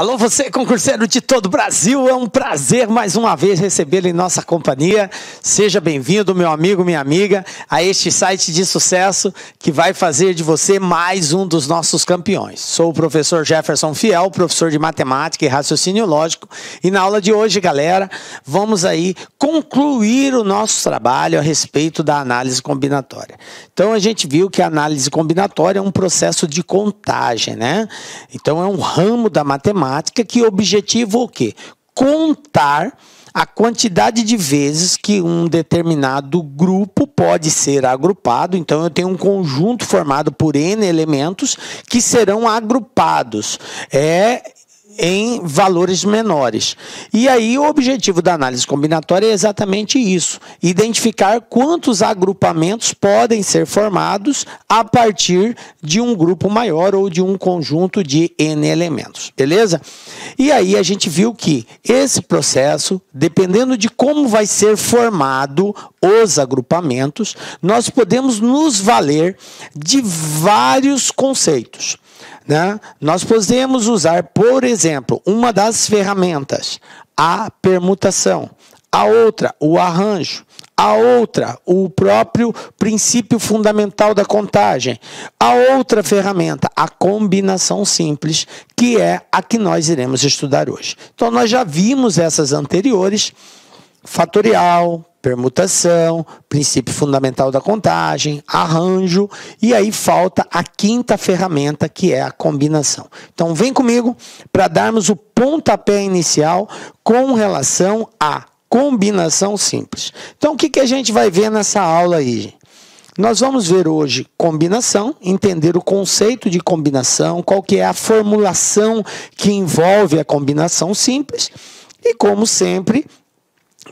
Alô, você concurseiro de todo o Brasil, é um prazer mais uma vez recebê-lo em nossa companhia. Seja bem-vindo, meu amigo, minha amiga, a este site de sucesso que vai fazer de você mais um dos nossos campeões. Sou o professor Jefferson Fiel, professor de matemática e raciocínio lógico, e na aula de hoje, galera, vamos aí concluir o nosso trabalho a respeito da análise combinatória. Então, a gente viu que a análise combinatória é um processo de contagem, né? Então, é um ramo da matemática que objetiva o quê? Contar a quantidade de vezes que um determinado grupo pode ser agrupado. Então, eu tenho um conjunto formado por N elementos que serão agrupados em valores menores. E aí, o objetivo da análise combinatória é exatamente isso: identificar quantos agrupamentos podem ser formados a partir de um grupo maior ou de um conjunto de N elementos, beleza? E aí, a gente viu que esse processo, dependendo de como vai ser formado os agrupamentos, nós podemos nos valer de vários conceitos, né? Nós podemos usar, por exemplo, uma das ferramentas, a permutação, a outra, o arranjo, a outra, o próprio princípio fundamental da contagem, a outra ferramenta, a combinação simples, que é a que nós iremos estudar hoje. Então, nós já vimos essas anteriores: fatorial, permutação, princípio fundamental da contagem, arranjo, e aí falta a quinta ferramenta, que é a combinação. Então, vem comigo para darmos o pontapé inicial com relação à combinação simples. Então, o que a gente vai ver nessa aula aí? Nós vamos ver hoje combinação, entender o conceito de combinação, qual que é a formulação que envolve a combinação simples, e como sempre,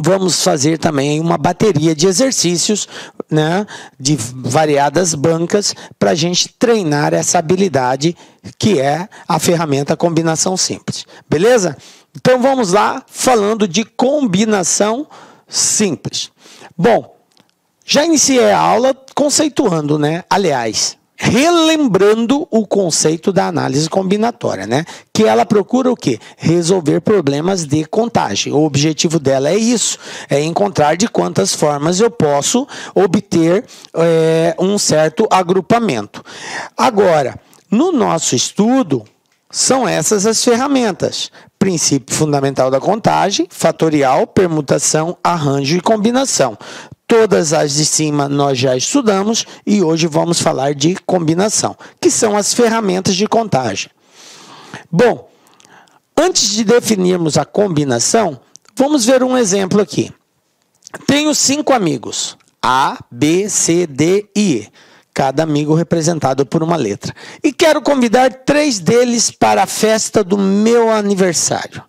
vamos fazer também uma bateria de exercícios, né, de variadas bancas, para a gente treinar essa habilidade que é a ferramenta combinação simples. Beleza? Então vamos lá, falando de combinação simples. Bom, já iniciei a aula conceituando, né? Aliás, relembrando o conceito da análise combinatória, né? Que ela procura o quê? Resolver problemas de contagem. O objetivo dela é isso, é encontrar de quantas formas eu posso obter um certo agrupamento. Agora, no nosso estudo, são essas as ferramentas: princípio fundamental da contagem, fatorial, permutação, arranjo e combinação. Todas as de cima nós já estudamos e hoje vamos falar de combinação, que são as ferramentas de contagem. Bom, antes de definirmos a combinação, vamos ver um exemplo aqui. Tenho 5 amigos, A, B, C, D e E, cada amigo representado por uma letra. E quero convidar 3 deles para a festa do meu aniversário.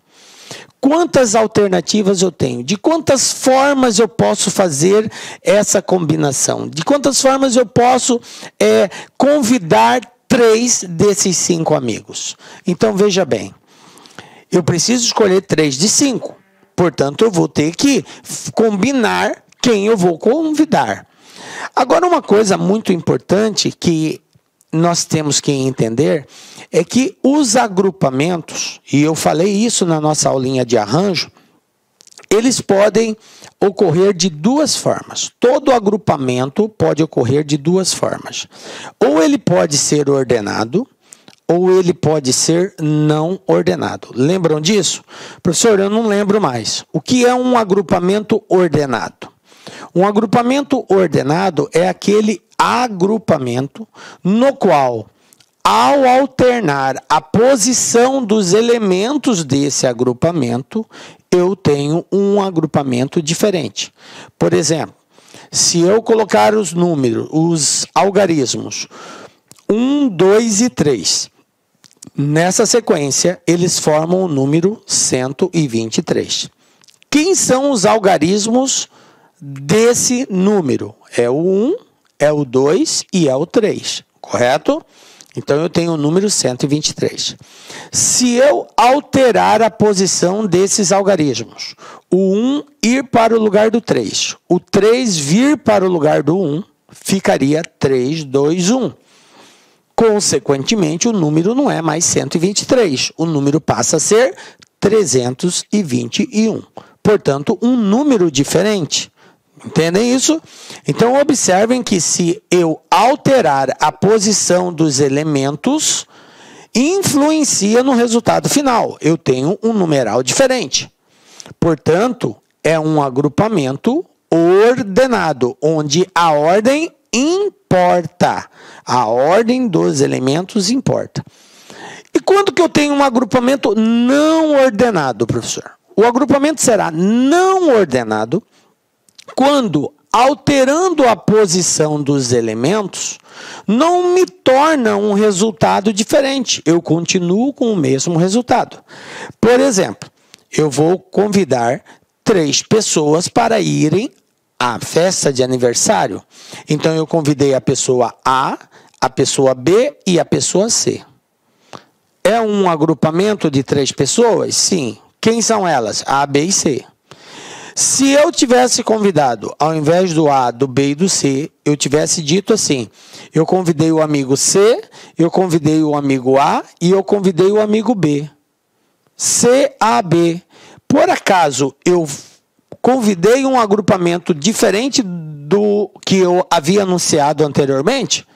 Quantas alternativas eu tenho? De quantas formas eu posso fazer essa combinação? De quantas formas eu posso convidar 3 desses 5 amigos? Então, veja bem, eu preciso escolher 3 de 5. Portanto, eu vou ter que combinar quem eu vou convidar. Agora, uma coisa muito importante que nós temos que entender é que os agrupamentos, e eu falei isso na nossa aulinha de arranjo, eles podem ocorrer de 2 formas. Todo agrupamento pode ocorrer de 2 formas. Ou ele pode ser ordenado, ou ele pode ser não ordenado. Lembram disso? Professor, eu não lembro mais. O que é um agrupamento ordenado? Um agrupamento ordenado é aquele agrupamento no qual, ao alternar a posição dos elementos desse agrupamento, eu tenho um agrupamento diferente. Por exemplo, se eu colocar os números, os algarismos 1, 2 e 3, nessa sequência, eles formam o número 123. Quem são os algarismos desse número? É o 1, é o 2 e é o 3, correto? Então, eu tenho o número 123. Se eu alterar a posição desses algarismos, o 1 ir para o lugar do 3, o 3 vir para o lugar do 1, ficaria 3, 2, 1. Consequentemente, o número não é mais 123. O número passa a ser 321. Portanto, um número diferente. Entendem isso? Então, observem que se eu alterar a posição dos elementos, influencia no resultado final. Eu tenho um numeral diferente. Portanto, é um agrupamento ordenado, onde a ordem importa. A ordem dos elementos importa. E quando que eu tenho um agrupamento não ordenado, professor? O agrupamento será não ordenado quando, alterando a posição dos elementos, não me torna um resultado diferente. Eu continuo com o mesmo resultado. Por exemplo, eu vou convidar 3 pessoas para irem à festa de aniversário. Então, eu convidei a pessoa A, a pessoa B e a pessoa C. É um agrupamento de 3 pessoas? Sim. Quem são elas? A, B e C. Se eu tivesse convidado, ao invés do A, do B e do C, eu tivesse dito assim, eu convidei o amigo C, eu convidei o amigo A e eu convidei o amigo B. C, A, B. Por acaso, eu convidei um agrupamento diferente do que eu havia anunciado anteriormente?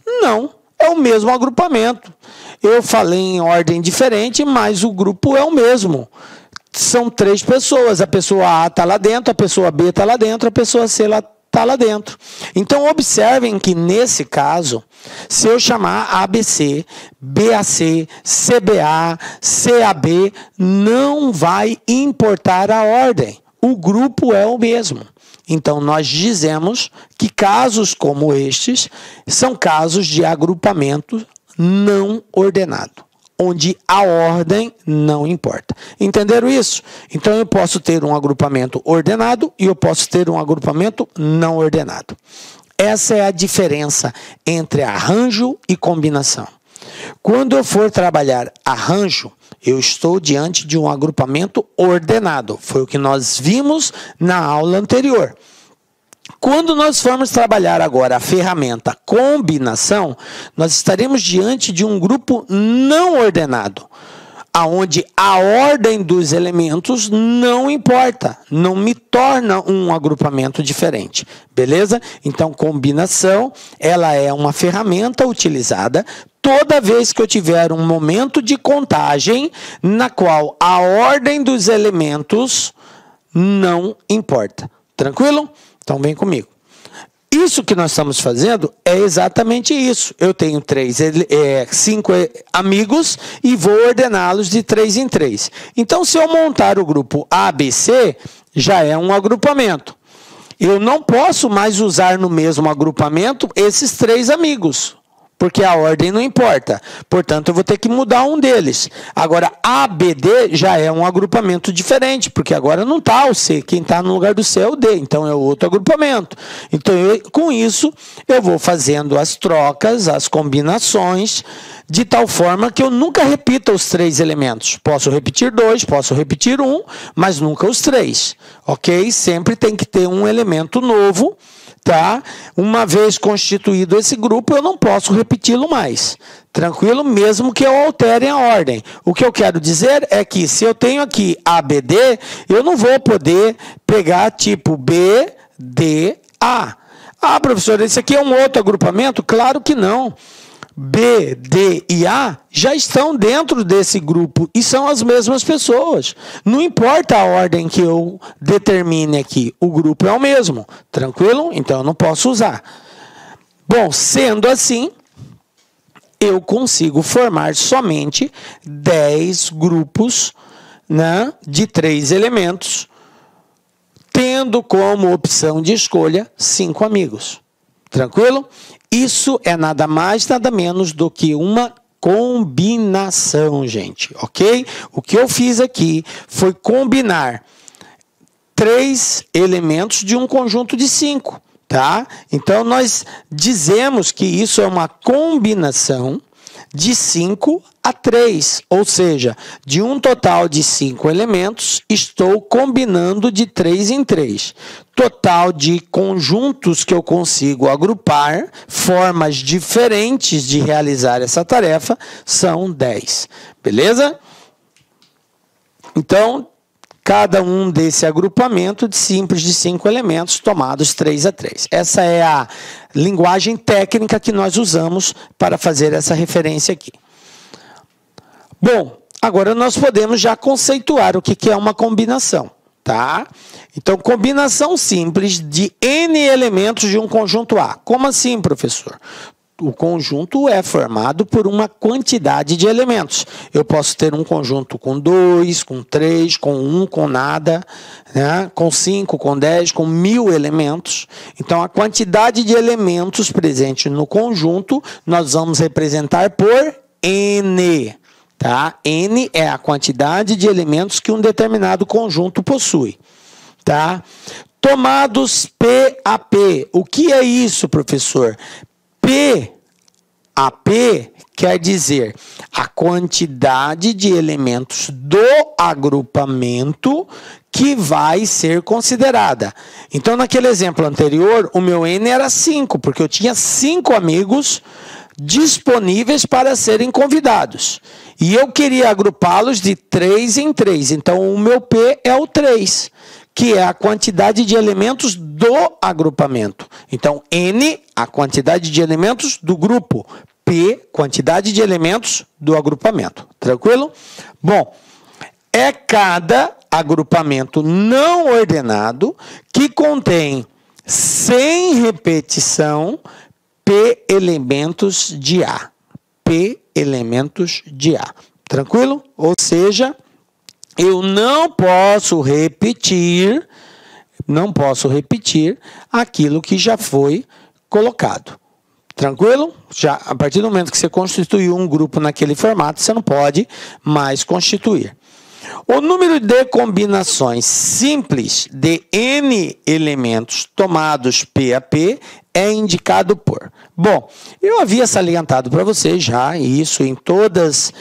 Não, é o mesmo agrupamento. Eu falei em ordem diferente, mas o grupo é o mesmo. São 3 pessoas, a pessoa A está lá dentro, a pessoa B está lá dentro, a pessoa C está lá dentro. Então, observem que nesse caso, se eu chamar ABC, BAC, CBA, CAB, não vai importar a ordem. O grupo é o mesmo. Então, nós dizemos que casos como estes são casos de agrupamento não ordenado, onde a ordem não importa. Entenderam isso? Então, eu posso ter um agrupamento ordenado e eu posso ter um agrupamento não ordenado. Essa é a diferença entre arranjo e combinação. Quando eu for trabalhar arranjo, eu estou diante de um agrupamento ordenado. Foi o que nós vimos na aula anterior. Quando nós formos trabalhar agora a ferramenta combinação, nós estaremos diante de um grupo não ordenado, aonde a ordem dos elementos não importa, não me torna um agrupamento diferente, beleza? Então, combinação, ela é uma ferramenta utilizada toda vez que eu tiver um momento de contagem na qual a ordem dos elementos não importa. Tranquilo? Então, vem comigo. Isso que nós estamos fazendo é exatamente isso. Eu tenho 5 amigos e vou ordená-los de 3 em 3. Então, se eu montar o grupo ABC, já é um agrupamento. Eu não posso mais usar no mesmo agrupamento esses 3 amigos, porque a ordem não importa. Portanto, eu vou ter que mudar um deles. Agora, ABD já é um agrupamento diferente, porque agora não está o C. Quem está no lugar do C é o D, então é outro agrupamento. Então, com isso, eu vou fazendo as trocas, as combinações, de tal forma que eu nunca repita os 3 elementos. Posso repetir 2, posso repetir 1, mas nunca os 3. Ok? Sempre tem que ter um elemento novo. Tá? Uma vez constituído esse grupo, eu não posso repeti-lo mais. Tranquilo? Mesmo que eu altere a ordem. O que eu quero dizer é que se eu tenho aqui ABD, eu não vou poder pegar tipo B, D, A. Ah, professor, esse aqui é um outro agrupamento? Claro que não. B, D e A já estão dentro desse grupo e são as mesmas pessoas. Não importa a ordem que eu determine aqui, o grupo é o mesmo. Tranquilo? Então eu não posso usar. Bom, sendo assim, eu consigo formar somente 10 grupos, né, de 3 elementos, tendo como opção de escolha 5 amigos. Tranquilo? Isso é nada mais, nada menos do que uma combinação, gente, ok? O que eu fiz aqui foi combinar 3 elementos de um conjunto de 5, tá? Então, nós dizemos que isso é uma combinação de 5 a 3, ou seja, de um total de 5 elementos, estou combinando de 3 em 3. Total de conjuntos que eu consigo agrupar, formas diferentes de realizar essa tarefa, são 10. Beleza? Então, cada um desse agrupamento de simples de 5 elementos tomados 3 a 3. Essa é a linguagem técnica que nós usamos para fazer essa referência aqui. Bom, agora nós podemos já conceituar o que é uma combinação, tá? Então, combinação simples de N elementos de um conjunto A. Como assim, professor? O conjunto é formado por uma quantidade de elementos. Eu posso ter um conjunto com 2, com 3, com 1, com nada, né? Com 5, com 10, com 1000 elementos. Então, a quantidade de elementos presentes no conjunto, nós vamos representar por N. Tá? N é a quantidade de elementos que um determinado conjunto possui. Tá? Tomados P a P. O que é isso, professor? P a P quer dizer a quantidade de elementos do agrupamento que vai ser considerada. Então, naquele exemplo anterior, o meu N era 5, porque eu tinha 5 amigos disponíveis para serem convidados. E eu queria agrupá-los de 3 em 3. Então, o meu P é o 3, que é a quantidade de elementos do agrupamento. Então, N, a quantidade de elementos do grupo. P, quantidade de elementos do agrupamento. Tranquilo? Bom, é cada agrupamento não ordenado que contém, sem repetição, P elementos de A. P elementos de A. Tranquilo? Ou seja, eu não posso repetir aquilo que já foi colocado. Tranquilo? Já, a partir do momento que você constituiu um grupo naquele formato, você não pode mais constituir. O número de combinações simples de N elementos tomados P a P é indicado por... Bom, eu havia salientado para vocês já isso em todas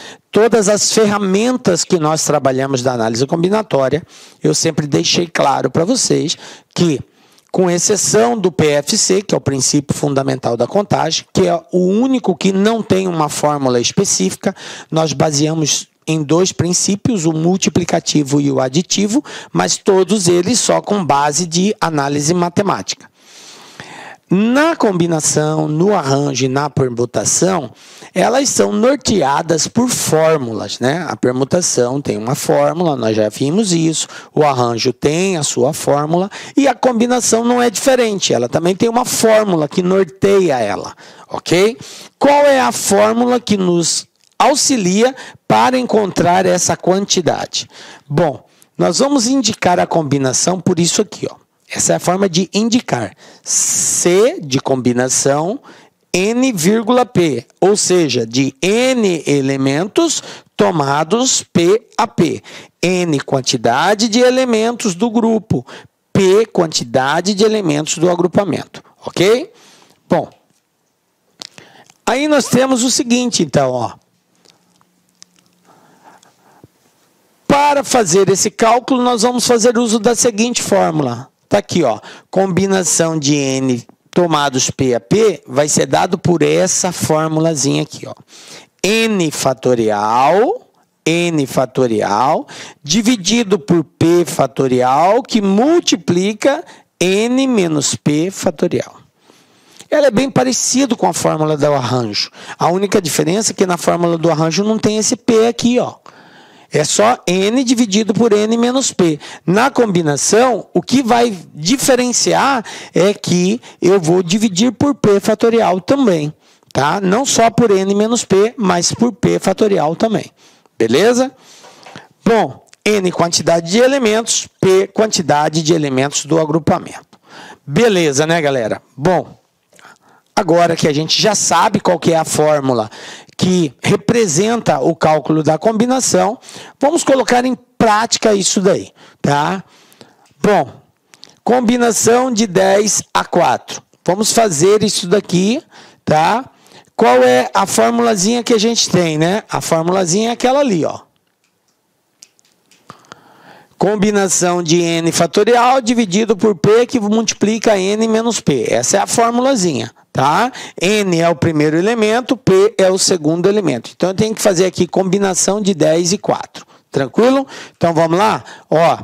as ferramentas que nós trabalhamos da análise combinatória. Eu sempre deixei claro para vocês que, com exceção do PFC, que é o princípio fundamental da contagem, que é o único que não tem uma fórmula específica, nós baseamos em 2 princípios, o multiplicativo e o aditivo, mas todos eles só com base de análise matemática. Na combinação, no arranjo e na permutação, elas são norteadas por fórmulas, né? A permutação tem uma fórmula, nós já vimos isso, o arranjo tem a sua fórmula e a combinação não é diferente, ela também tem uma fórmula que norteia ela, ok? Qual é a fórmula que nos auxilia para encontrar essa quantidade? Bom, nós vamos indicar a combinação por isso aqui, ó. Essa é a forma de indicar. C de combinação, N, P, ou seja, de N elementos tomados P a P. N, quantidade de elementos do grupo. P, quantidade de elementos do agrupamento. Ok? Bom, aí nós temos o seguinte, então, ó. Para fazer esse cálculo, nós vamos fazer uso da seguinte fórmula. Está aqui, ó, combinação de N tomados P a P vai ser dado por essa formulazinha aqui, ó. N fatorial dividido por P fatorial, que multiplica N menos P fatorial. Ela é bem parecida com a fórmula do arranjo. A única diferença é que na fórmula do arranjo não tem esse P aqui, ó. É só N dividido por N menos P. Na combinação, o que vai diferenciar é que eu vou dividir por P fatorial também. Tá? Não só por N menos P, mas por P fatorial também. Beleza? Bom, N quantidade de elementos, P quantidade de elementos do agrupamento. Beleza, né, galera? Bom, agora que a gente já sabe qual que é a fórmula que representa o cálculo da combinação, vamos colocar em prática isso daí, tá? Bom, combinação de 10 a 4. Vamos fazer isso daqui, tá? qual é a formulazinha que a gente tem, né? A formulazinha é aquela ali, ó. Combinação de n fatorial dividido por p que multiplica n menos p. Essa é a formulazinha, tá? N é o primeiro elemento, p é o segundo elemento. Então, eu tenho que fazer aqui combinação de 10 e 4. Tranquilo? Então, vamos lá? Ó,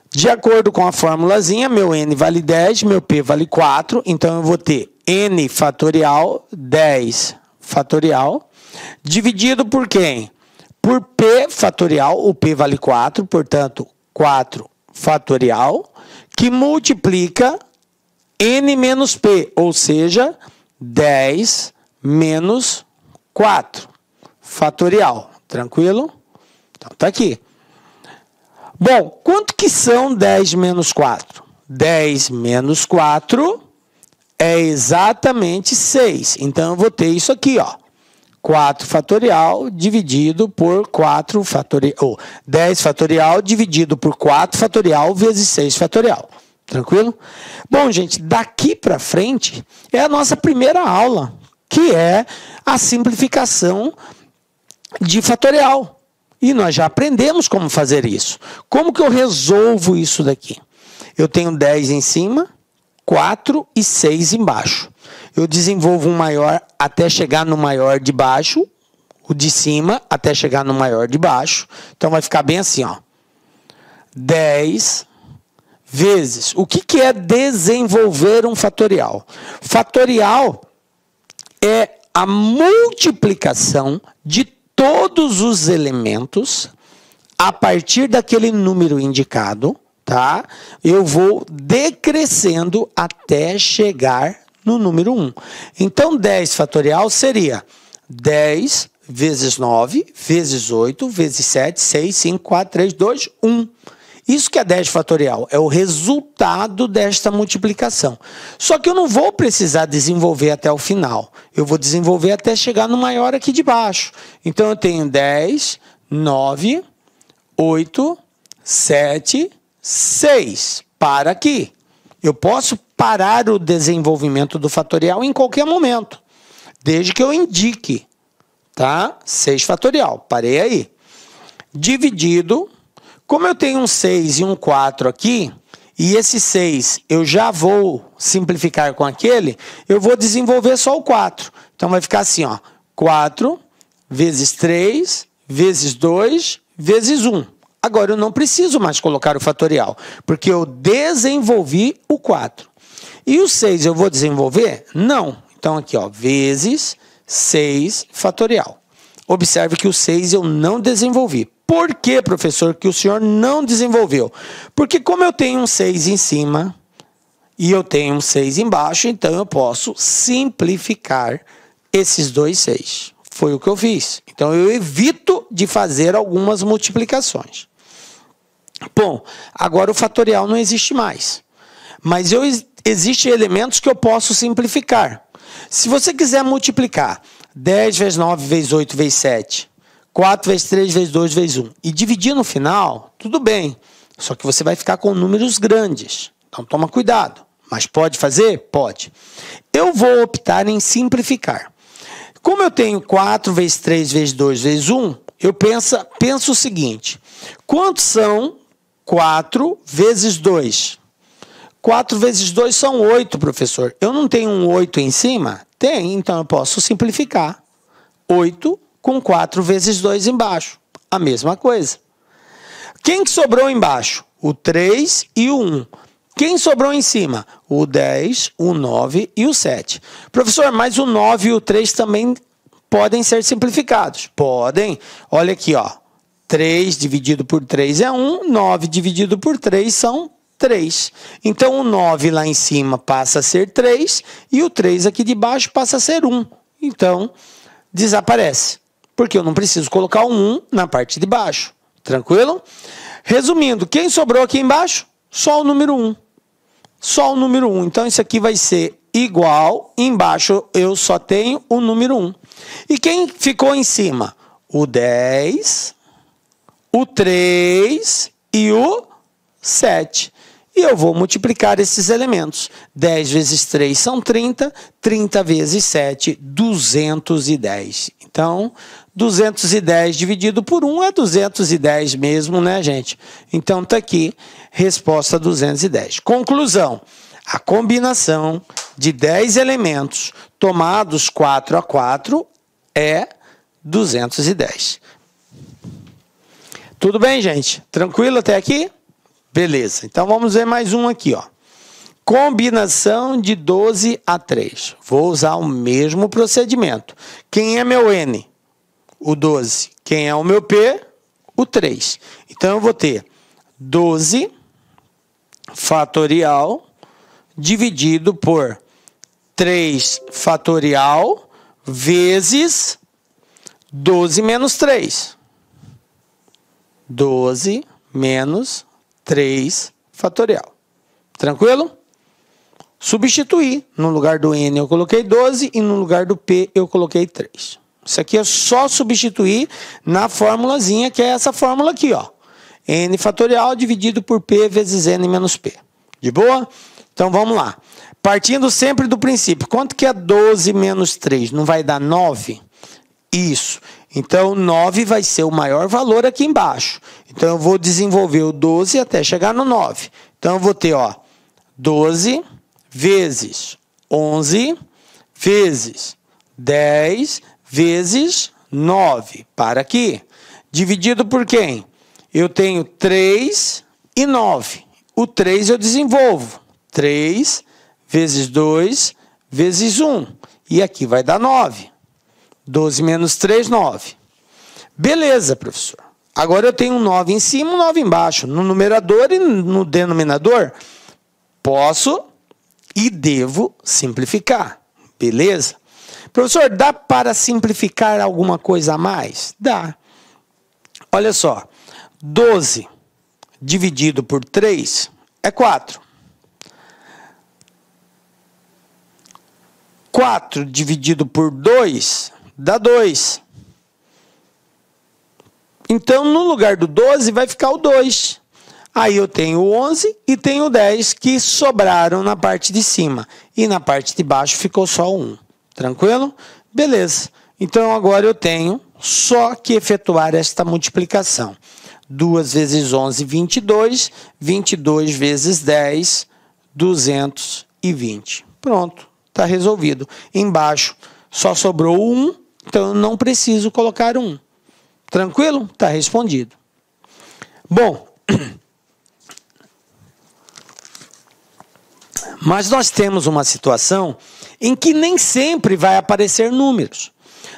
de acordo com a formulazinha, meu n vale 10, meu p vale 4. Então, eu vou ter n fatorial, 10 fatorial, dividido por quem? Por p fatorial, o p vale 4, portanto, 4 fatorial, que multiplica n menos p, ou seja, 10 menos 4 fatorial. Tranquilo? Então, tá aqui. Bom, quanto que são 10 menos 4? 10 menos 4 é exatamente 6. Então, eu vou ter isso aqui, ó. 4 fatorial dividido por 4 fatorial, ou 10 fatorial dividido por 4 fatorial vezes 6 fatorial. Tranquilo? Bom, gente, daqui para frente é a nossa primeira aula, que é a simplificação de fatorial. E nós já aprendemos como fazer isso. Como que eu resolvo isso daqui? Eu tenho 10 em cima, 4 e 6 embaixo. Eu desenvolvo um maior até chegar no maior de baixo, o de cima até chegar no maior de baixo. Então, vai ficar bem assim, ó. 10 vezes. O que é desenvolver um fatorial? Fatorial é a multiplicação de todos os elementos a partir daquele número indicado, tá? Eu vou decrescendo até chegar no número 1. Então, 10 fatorial seria 10 vezes 9, vezes 8, vezes 7, 6, 5, 4, 3, 2, 1. Isso que é 10 fatorial, é o resultado desta multiplicação. Só que eu não vou precisar desenvolver até o final. Eu vou desenvolver até chegar no maior aqui de baixo. Então, eu tenho 10, 9, 8, 7, 6. Para aqui. Eu posso parar o desenvolvimento do fatorial em qualquer momento, desde que eu indique, tá? 6 fatorial, parei aí. Dividido, como eu tenho um 6 e um 4 aqui, e esse 6 eu já vou simplificar com aquele, eu vou desenvolver só o 4. Então, vai ficar assim, ó, 4 vezes 3 vezes 2 vezes 1. Agora, eu não preciso mais colocar o fatorial, porque eu desenvolvi o 4. E o 6 eu vou desenvolver? Não. Então, aqui, ó, vezes 6 fatorial. Observe que o 6 eu não desenvolvi. Por que, professor, que o senhor não desenvolveu? Porque como eu tenho um 6 em cima e eu tenho um 6 embaixo, então eu posso simplificar esses dois 6. Foi o que eu fiz. Então, eu evito de fazer algumas multiplicações. Bom, agora o fatorial não existe mais. Mas existem elementos que eu posso simplificar. Se você quiser multiplicar 10 vezes 9 vezes 8 vezes 7, 4 vezes 3 vezes 2 vezes 1, e dividir no final, tudo bem. Só que você vai ficar com números grandes. Então, toma cuidado. Mas pode fazer? Pode. Eu vou optar em simplificar. Como eu tenho 4 vezes 3 vezes 2 vezes 1, eu penso o seguinte. Quantos são 4 vezes 2? 4 vezes 2 são 8, professor. Eu não tenho um 8 em cima? Tem, então eu posso simplificar. 8 com 4 vezes 2 embaixo. A mesma coisa. Quem que sobrou embaixo? O 3 e o 1. Quem sobrou em cima? O 10, o 9 e o 7. Professor, mas o 9 e o 3 também podem ser simplificados. Podem. Olha aqui, ó. 3 dividido por 3 é 1, 9 dividido por 3 são 3. Então, o 9 lá em cima passa a ser 3 e o 3 aqui de baixo passa a ser 1. Então, desaparece, porque eu não preciso colocar o 1 na parte de baixo. Tranquilo? Resumindo, quem sobrou aqui embaixo? Só o número 1. Só o número 1. Então, isso aqui vai ser igual. Embaixo eu só tenho o número 1. E quem ficou em cima? O 10, o 3 e o 7. e eu vou multiplicar esses elementos. 10 vezes 3 são 30, 30 vezes 7, 210. Então, 210 dividido por 1 é 210 mesmo, né, gente? Então, está aqui, resposta 210. Conclusão. A combinação de 10 elementos tomados 4 a 4 é 210. Tudo bem, gente? Tranquilo até aqui? Beleza. Então, vamos ver mais um aqui, ó. Combinação de 12 a 3. Vou usar o mesmo procedimento. Quem é meu N? O 12. Quem é o meu P? O 3. Então, eu vou ter 12 fatorial dividido por 3 fatorial vezes 12 menos 3. 12 menos 3 fatorial. Tranquilo? Substituir. No lugar do N eu coloquei 12 e no lugar do P eu coloquei 3. Isso aqui é só substituir na formulazinha, que é essa fórmula aqui, ó. N fatorial dividido por P vezes N menos P. De boa? Então, vamos lá. Partindo sempre do princípio. Quanto que é 12 menos 3? Não vai dar 9? Isso. Então, 9 vai ser o maior valor aqui embaixo. Então, eu vou desenvolver o 12 até chegar no 9. Então, eu vou ter, ó, 12 vezes 11 vezes 10 vezes 9. Para aqui. Dividido por quem? Eu tenho 3 e 9. O 3 eu desenvolvo. 3 vezes 2 vezes 1. E aqui vai dar 9. 12 menos 3, 9. Beleza, professor. Agora eu tenho um 9 em cima e um 9 embaixo. No numerador e no denominador, posso e devo simplificar. Beleza? Professor, dá para simplificar alguma coisa a mais? Dá. Olha só. 12 dividido por 3 é 4. 4 dividido por 2 dá 2. Então, no lugar do 12 vai ficar o 2. Aí eu tenho o 11 e tenho o 10 que sobraram na parte de cima. E na parte de baixo ficou só o 1. Tranquilo? Beleza. Então, agora eu tenho só que efetuar esta multiplicação. 2 vezes 11, 22. 22 vezes 10, 220. Pronto. Está resolvido. Embaixo só sobrou o 1, então eu não preciso colocar 1. Tranquilo? Está respondido. Bom, mas nós temos uma situação em que nem sempre vai aparecer números.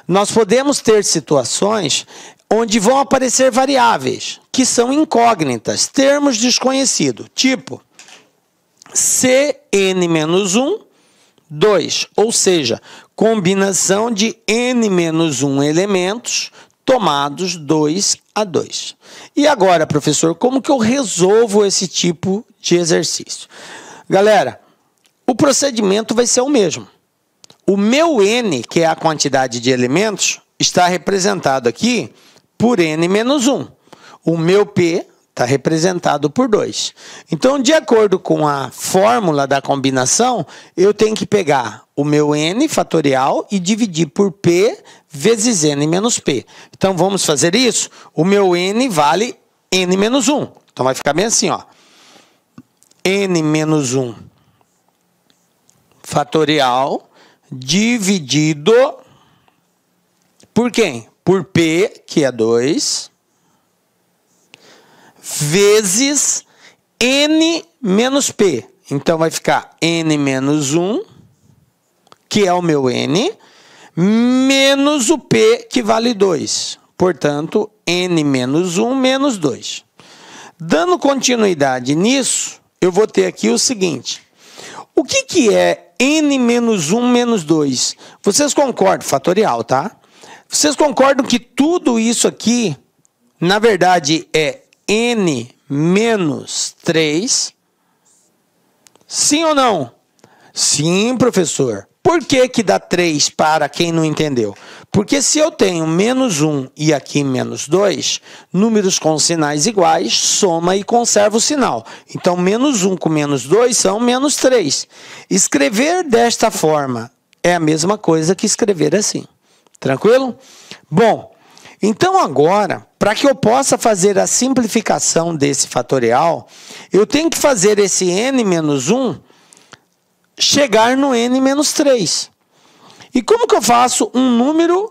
Nós podemos ter situações onde vão aparecer variáveis, que são incógnitas, termos desconhecidos, tipo Cn-1, 2, ou seja, combinação de n-1 elementos tomados 2 a 2. E agora, professor, como que eu resolvo esse tipo de exercício? Galera, o procedimento vai ser o mesmo. O meu n, que é a quantidade de elementos, está representado aqui por n-1. O meu p está representado por 2. Então, de acordo com a fórmula da combinação, eu tenho que pegar o meu n fatorial e dividir por p vezes n menos p. Então, vamos fazer isso? O meu n vale n menos 1. Então, vai ficar bem assim, ó. N menos 1 fatorial dividido por quem? Por p, que é 2, vezes n menos p. Então, vai ficar n menos 1, que é o meu n, menos o p, que vale 2. Portanto, n menos 1 menos 2. Dando continuidade nisso, eu vou ter aqui o seguinte. O que é n menos 1 menos 2? Vocês concordam? Fatorial, tá? Vocês concordam que tudo isso aqui, na verdade, é n menos 3? Sim ou não? Sim, professor. Por que que dá 3 para quem não entendeu? Porque se eu tenho menos 1 e aqui menos 2, números com sinais iguais, soma e conserva o sinal. Então, menos 1 com menos 2 são menos 3. Escrever desta forma é a mesma coisa que escrever assim. Tranquilo? Bom, então agora, para que eu possa fazer a simplificação desse fatorial, eu tenho que fazer esse n menos 1 chegar no n menos 3. E como que eu faço um número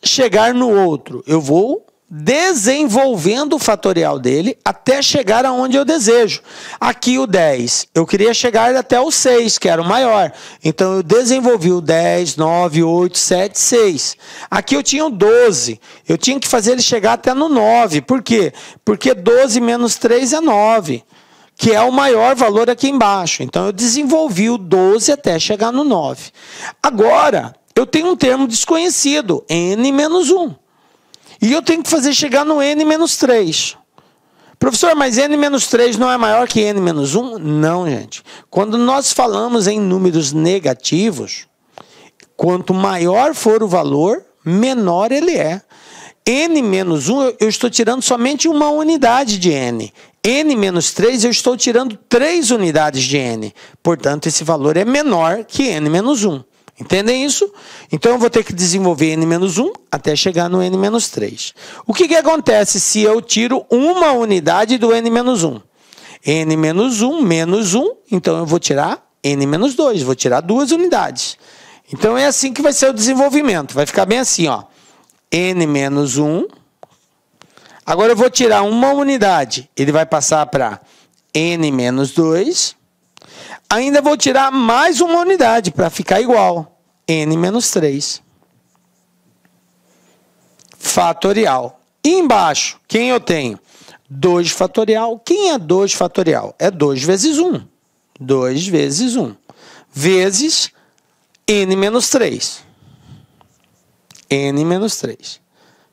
chegar no outro? Eu vou desenvolvendo o fatorial dele até chegar aonde eu desejo. Aqui o 10, eu queria chegar até o 6, que era o maior. Então eu desenvolvi o 10, 9, 8, 7, 6. Aqui eu tinha o 12, eu tinha que fazer ele chegar até no 9. Por quê? Porque 12 menos 3 é 9. Que é o maior valor aqui embaixo. Então, eu desenvolvi o 12 até chegar no 9. Agora, eu tenho um termo desconhecido, n menos 1. E eu tenho que fazer chegar no n menos 3. Professor, mas n menos 3 não é maior que n menos 1? Não, gente. Quando nós falamos em números negativos, quanto maior for o valor, menor ele é. n menos 1, eu estou tirando somente uma unidade de n. n menos 3, eu estou tirando 3 unidades de n. Portanto, esse valor é menor que n menos 1. Entendem isso? Então, eu vou ter que desenvolver n menos 1 até chegar no n menos 3. O que acontece se eu tiro uma unidade do n menos 1? n menos 1 menos 1, então eu vou tirar n menos 2, vou tirar 2 unidades. Então, é assim que vai ser o desenvolvimento. Vai ficar bem assim, ó. n menos 1. Agora eu vou tirar uma unidade. Ele vai passar para n menos 2. Ainda vou tirar mais uma unidade para ficar igual. n menos 3. Fatorial. E embaixo, quem eu tenho? 2 fatorial. Quem é 2 fatorial? É 2 vezes 1. 2 vezes 1. Vezes n menos 3. n menos 3.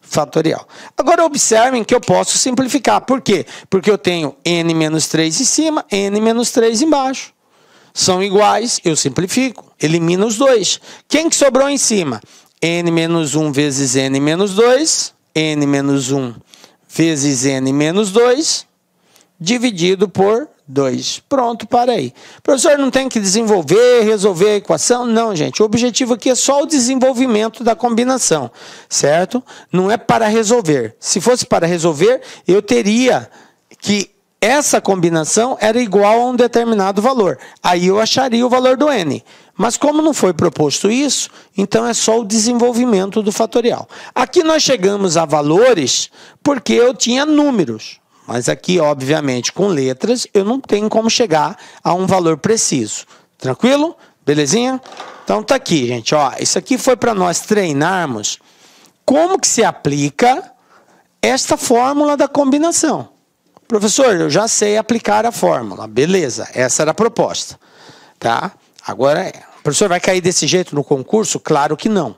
Fatorial. Agora, observem que eu posso simplificar. Por quê? Porque eu tenho n menos 3 em cima, n menos 3 embaixo. São iguais, eu simplifico. Elimino os dois. Quem que sobrou em cima? n menos 1 vezes n menos 2. n menos 1 vezes n menos 2. Dividido por 2. Pronto, para aí. Professor, não tem que desenvolver, resolver a equação? Não, gente. O objetivo aqui é só o desenvolvimento da combinação, certo? Não é para resolver. Se fosse para resolver, eu teria que essa combinação era igual a um determinado valor. Aí eu acharia o valor do n. Mas como não foi proposto isso, então é só o desenvolvimento do fatorial. Aqui nós chegamos a valores porque eu tinha números. Mas aqui, obviamente, com letras, eu não tenho como chegar a um valor preciso. Tranquilo? Belezinha? Então, tá aqui, gente. Ó, isso aqui foi para nós treinarmos como que se aplica esta fórmula da combinação. Professor, eu já sei aplicar a fórmula. Beleza, essa era a proposta. Tá? Agora, o professor vai cair desse jeito no concurso? Claro que não.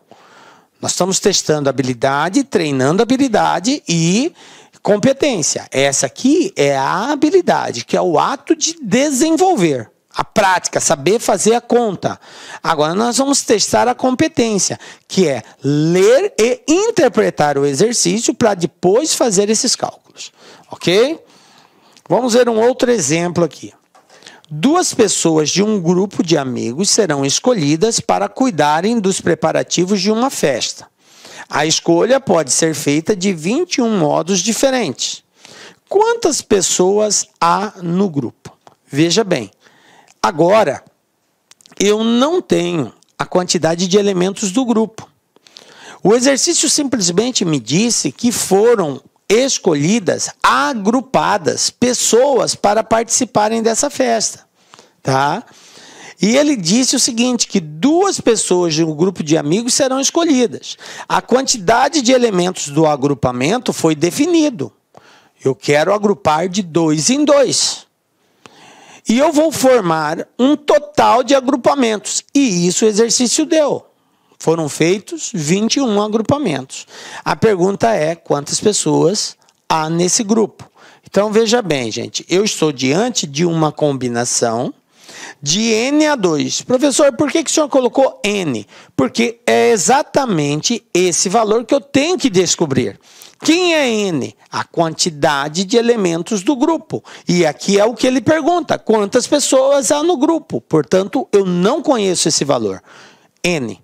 Nós estamos testando habilidade, treinando habilidade e competência. Essa aqui é a habilidade, que é o ato de desenvolver. A prática, saber fazer a conta. Agora nós vamos testar a competência, que é ler e interpretar o exercício para depois fazer esses cálculos. Ok? Vamos ver um outro exemplo aqui. 2 pessoas de um grupo de amigos serão escolhidas para cuidarem dos preparativos de uma festa. A escolha pode ser feita de 21 modos diferentes. Quantas pessoas há no grupo? Veja bem, agora eu não tenho a quantidade de elementos do grupo. O exercício simplesmente me disse que foram escolhidas, agrupadas, pessoas para participarem dessa festa. Tá? E ele disse o seguinte, que 2 pessoas de um grupo de amigos serão escolhidas. A quantidade de elementos do agrupamento foi definido. Eu quero agrupar de 2 em 2. E eu vou formar um total de agrupamentos. E isso o exercício deu. Foram feitos 21 agrupamentos. A pergunta é, quantas pessoas há nesse grupo? Então, veja bem, gente. Eu estou diante de uma combinação de n a 2. Professor, por que o senhor colocou n? Porque é exatamente esse valor que eu tenho que descobrir. Quem é n? A quantidade de elementos do grupo. E aqui é o que ele pergunta, quantas pessoas há no grupo? Portanto, eu não conheço esse valor, n.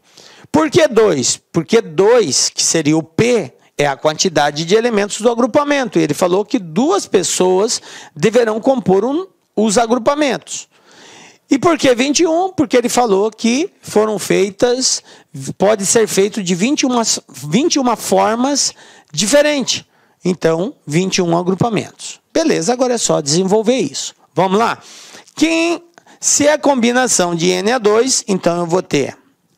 Por que 2? Porque 2, que seria o P, é a quantidade de elementos do agrupamento. E ele falou que 2 pessoas deverão compor os agrupamentos. E por que 21? Porque ele falou que foram feitas, pode ser feito de 21 formas diferentes. Então, 21 agrupamentos. Beleza, agora é só desenvolver isso. Vamos lá? Se é a combinação de n a 2, então eu vou ter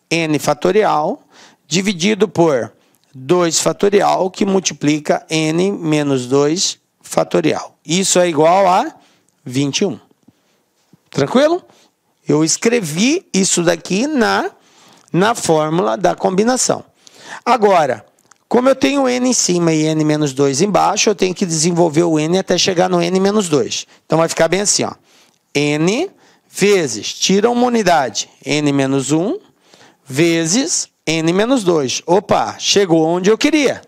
n fatorial dividido por 2 fatorial, que multiplica n menos 2 fatorial. Isso é igual a 21. Tranquilo? Eu escrevi isso daqui na fórmula da combinação. Agora, como eu tenho n em cima e n menos 2 embaixo, eu tenho que desenvolver o n até chegar no n menos 2. Então, vai ficar bem assim, ó. N vezes, tira uma unidade, n menos 1, vezes n menos 2. Opa, chegou onde eu queria.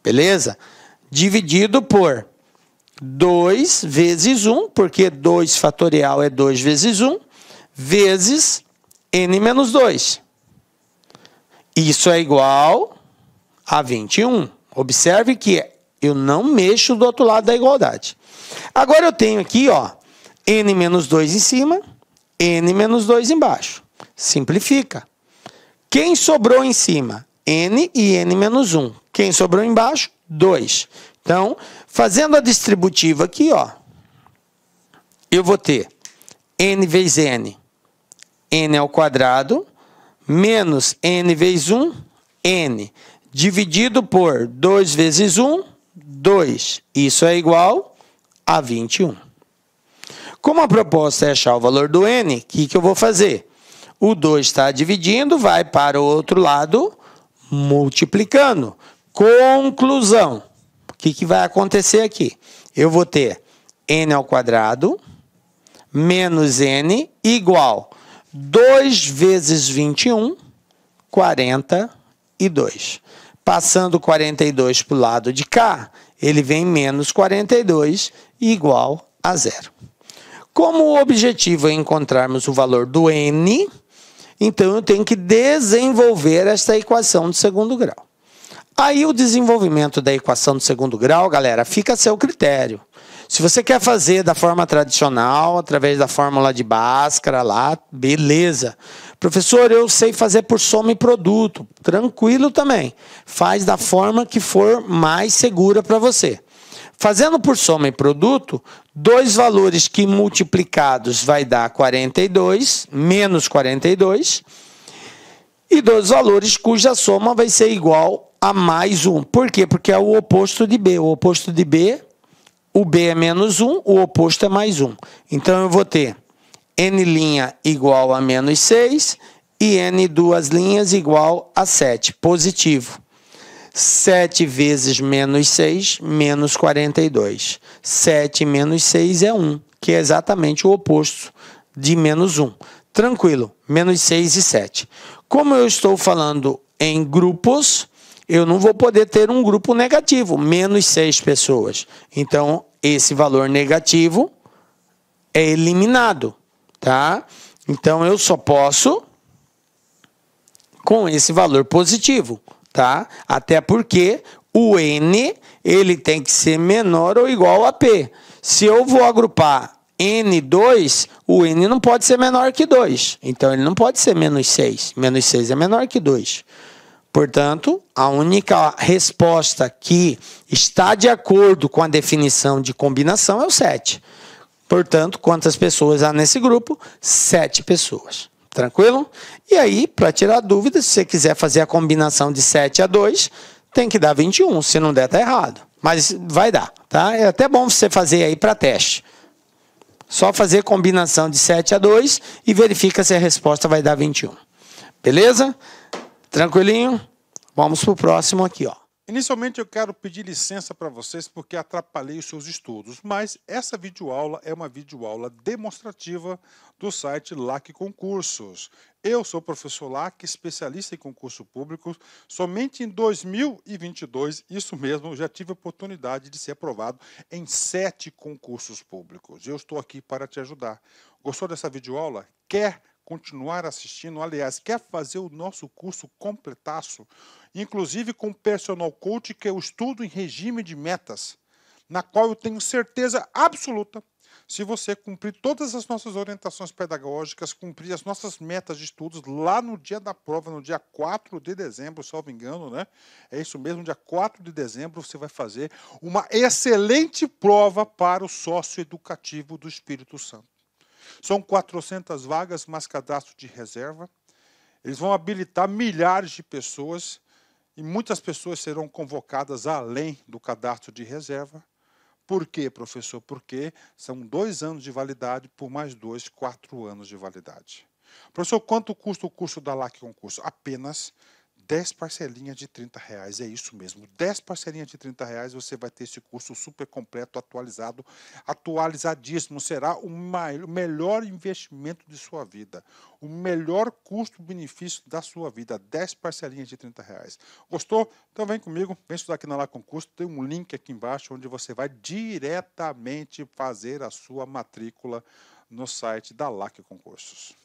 Beleza? Dividido por 2 vezes 1, porque 2 fatorial é 2 vezes 1, vezes n menos 2. Isso é igual a 21. Observe que eu não mexo do outro lado da igualdade. Agora eu tenho aqui, ó, n menos 2 em cima, n menos 2 embaixo. Simplifica. Quem sobrou em cima? N e n menos 1. Quem sobrou embaixo? 2. Então, fazendo a distributiva aqui, ó, eu vou ter n vezes n, n ao quadrado, menos n vezes 1, n, dividido por 2 vezes 1, 2. Isso é igual a 21. Como a proposta é achar o valor do n, o que eu vou fazer? O 2 está dividindo, vai para o outro lado, multiplicando. Conclusão. O que vai acontecer aqui? Eu vou ter n ao quadrado, menos n, igual 2 vezes 21, 42. Passando 42 para o lado de cá, ele vem menos 42, igual a 0. Como o objetivo é encontrarmos o valor do n, então eu tenho que desenvolver esta equação de segundo grau. Aí o desenvolvimento da equação de segundo grau, galera, fica a seu critério. Se você quer fazer da forma tradicional, através da fórmula de Bhaskara lá, beleza. Professor, eu sei fazer por soma e produto. Tranquilo também. Faz da forma que for mais segura para você. Fazendo por soma e produto, 2 valores que multiplicados vai dar 42, menos 42, e 2 valores cuja soma vai ser igual a mais 1. Por quê? Porque é o oposto de B. O oposto de B, o B é menos 1, o oposto é mais 1. Então, eu vou ter n' igual a menos 6 e n duas linhas igual a 7, positivo. 7 vezes menos 6, menos 42. 7 menos 6 é 1, que é exatamente o oposto de menos 1. Tranquilo, menos 6 e 7. Como eu estou falando em grupos, eu não vou poder ter um grupo negativo, menos 6 pessoas. Então, esse valor negativo é eliminado, tá? Então, eu só posso com esse valor positivo. Tá? Até porque o n ele tem que ser menor ou igual a P. Se eu vou agrupar N2, o n não pode ser menor que 2. Então, ele não pode ser menos 6. Menos 6 é menor que 2. Portanto, a única resposta que está de acordo com a definição de combinação é o 7. Portanto, quantas pessoas há nesse grupo? 7 pessoas. Tranquilo? E aí, para tirar dúvidas, se você quiser fazer a combinação de 7 a 2, tem que dar 21. Se não der, está errado. Mas vai dar, tá? É até bom você fazer aí para teste. Só fazer combinação de 7 a 2 e verifica se a resposta vai dar 21. Beleza? Tranquilinho? Vamos para o próximo aqui, ó. Inicialmente eu quero pedir licença para vocês porque atrapalhei os seus estudos, mas essa videoaula é uma videoaula demonstrativa do site LAC Concursos. Eu sou o professor LAC, especialista em concurso público. Somente em 2022, isso mesmo, eu já tive a oportunidade de ser aprovado em 7 concursos públicos. Eu estou aqui para te ajudar. Gostou dessa videoaula? Quer continuar assistindo? Aliás, quer fazer o nosso curso completaço? Inclusive com personal coach, que eu estudo em regime de metas, na qual eu tenho certeza absoluta, se você cumprir todas as nossas orientações pedagógicas, cumprir as nossas metas de estudos lá no dia da prova, no dia 4 de dezembro, salvo engano, né? É isso mesmo, dia 4 de dezembro você vai fazer uma excelente prova para o sócio educativo do Espírito Santo. São 400 vagas, mais cadastro de reserva. Eles vão habilitar milhares de pessoas e muitas pessoas serão convocadas além do cadastro de reserva. Por quê, professor? Porque são 2 anos de validade por mais 2, 4 anos de validade. Professor, quanto custa o curso da LAC Concurso? Apenas 10 parcelinhas de R$ 30. É isso mesmo, 10 parcelinhas de R$ 30 você vai ter esse curso super completo, atualizado, atualizadíssimo. Será o melhor investimento de sua vida, o melhor custo-benefício da sua vida, 10 parcelinhas de R$ 30. Gostou? Então vem comigo, vem estudar aqui na LAC Concurso, tem um link aqui embaixo onde você vai diretamente fazer a sua matrícula no site da LAC Concursos.